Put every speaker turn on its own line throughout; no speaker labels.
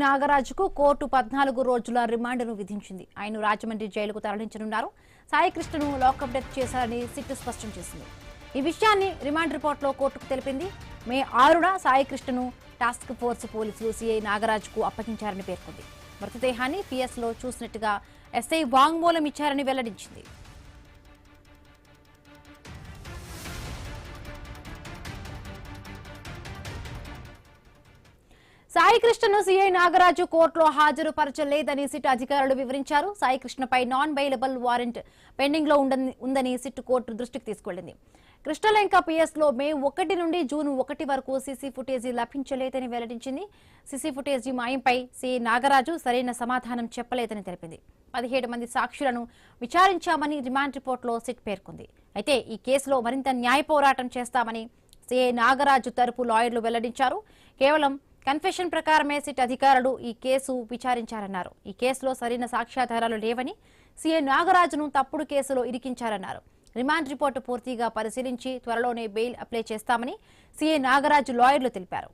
నాగరాజుకు court 14 రోజుల రిమాండ్ను విధించింది. ఆయన రాజమండ్రి జైలుకు తరలించనున్నారు. సాయికృష్ణను లాకప్ డెత్ చేశారని సిట్ స్పష్టం చేసింది. ఈ విషయాన్ని రిమాండ్ రిపోర్టులో కోర్టుకు తెలిపింది. మే 6న సాయికృష్ణను టాస్క్ ఫోర్స్ పోలీసులు సీఐ నాగరాజుకు అప్పగించారని పేర్కొంది. మృతదేహాన్ని పిఎస్లో చూసినట్టుగా ఎస్ఐ వాంగ్మూలం ఇచ్చారని వెల్లడించింది. సాయికృష్ణను సీఐ నాగరాజు కోర్టులో హాజరుపరచలేదని సిట్ అధికారులు వివరించారు. సాయికృష్ణపై నాన్ బెయిలబుల్ వారెంట్ పెండింగ్ లో ఉందని సిట్ కోర్టు దృష్టికి తీసుకెళ్లింది. కృష్ణలంక పిఎస్లో మే 1 నుండి జూన్ 1 వరకు సీసీ ఫుటేజీ లభించలేదని వెల్లడించింది. సీసీ ఫుటేజీ మాయంపై సీఐ నాగరాజు సరైన సమాధానం చెప్పలేదని తెలిపింది. 17 మంది సాక్షులను విచారించామని రిమాండ్ రిపోర్టులో సిట్ పేర్కొంది. అయితే ఈ కేసులో మరింత న్యాయ పోరాటం చేస్తామని సీఐ నాగరాజు తరపు లాయర్లు వెల్లడించారు. కేవలం కన్ఫెషన్ ప్రకారమే సిట్ అధికారులు ఈ కేసు విచారించారన్నారు. ఈ కేసులో సరైన సాక్ష్యాధారాలు లేవని సీఐ నాగరాజును తప్పుడు కేసులో ఇరికించారన్నారు. రిమాండ్ రిపోర్టు పూర్తిగా పరిశీలించి త్వరలోనే బెయిల్ అప్లై చేస్తామని సీఐ నాగరాజు లాయర్లు తెలిపారు.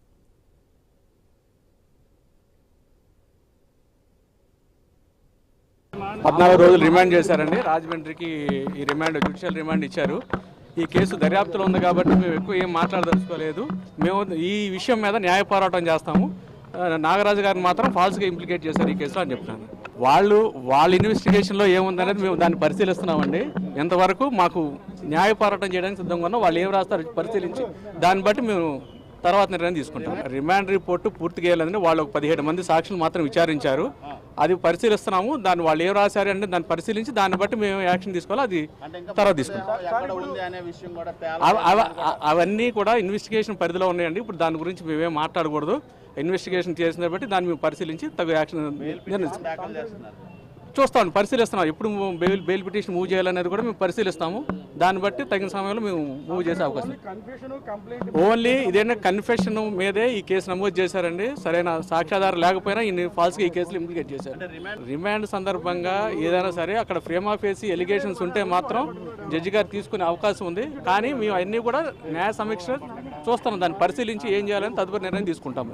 రోజులు రిమాండ్ చేశారండి. రాజమండ్రికి ఈ రిమాండ్ జ్యుడిషియల్ రిమాండ్ ఇచ్చారు. ఈ కేసు దర్యాప్తులో ఉంది కాబట్టి మేము ఎక్కువ ఏం మాట్లాడదలుచుకోలేదు. మేము ఈ విషయం మీద న్యాయ పోరాటం చేస్తాము. నాగరాజు గారిని మాత్రం ఫాల్స్గా ఇంప్లికేట్ చేశారు ఈ కేసులో అని చెప్తాను. వాళ్ళ ఇన్వెస్టిగేషన్లో ఏముందనేది మేము దాన్ని పరిశీలిస్తున్నామండి. ఎంతవరకు మాకు న్యాయ పోరాటం చేయడానికి సిద్ధంగా ఉన్నాం. వాళ్ళు ఏం రాస్తారో పరిశీలించి దాన్ని బట్టి మేము తర్వాత నిర్ణయం తీసుకుంటాం. రిమాండ్ రిపోర్టు పూర్తిగా వేయాలంటే వాళ్ళు 17 మంది సాక్షులు మాత్రం విచారించారు. అది పరిశీలిస్తున్నాము. దాన్ని వాళ్ళు ఏం రాశారు అంటే దాన్ని పరిశీలించి దాన్ని బట్టి మేము యాక్షన్ తీసుకోవాలి. అది తర్వాత తీసుకుంటాం. అవన్నీ కూడా ఇన్వెస్టిగేషన్ పరిధిలో ఉన్నాయండి. ఇప్పుడు దాని గురించి మేమేం మాట్లాడకూడదు. ఇన్వెస్టిగేషన్ చేసిన బట్టి దాన్ని మేము పరిశీలించి తగు యాక్షన్ చూస్తాం, పరిశీలిస్తున్నాం. ఎప్పుడు బెయిల్ పిటిషన్ మూవ్ చేయాలనేది కూడా మేము పరిశీలిస్తాము. దాన్ని బట్టి తగిన సమయంలో మేము మూవ్ చేసే అవకాశం. ఓన్లీ ఇదేనా కన్ఫెషన్ మీదే ఈ కేసు నమోదు చేశారండి. సరైన సాక్ష్యాధారం లేకపోయినా ఈ ఫాల్స్గా ఈ కేసులు ఇంప్లికేట్ చేశారు. రిమాండ్ సందర్భంగా ఏదైనా సరే అక్కడ ఫ్రేమ్ ఆఫ్ ఫేసి ఎలిగేషన్స్ ఉంటే మాత్రం జడ్జి గారు తీసుకునే అవకాశం ఉంది. కానీ మేము అన్నీ కూడా న్యాయ సమీక్ష చూస్తున్నాం. దాన్ని పరిశీలించి ఏం చేయాలని తదుపరి నిర్ణయం తీసుకుంటాం.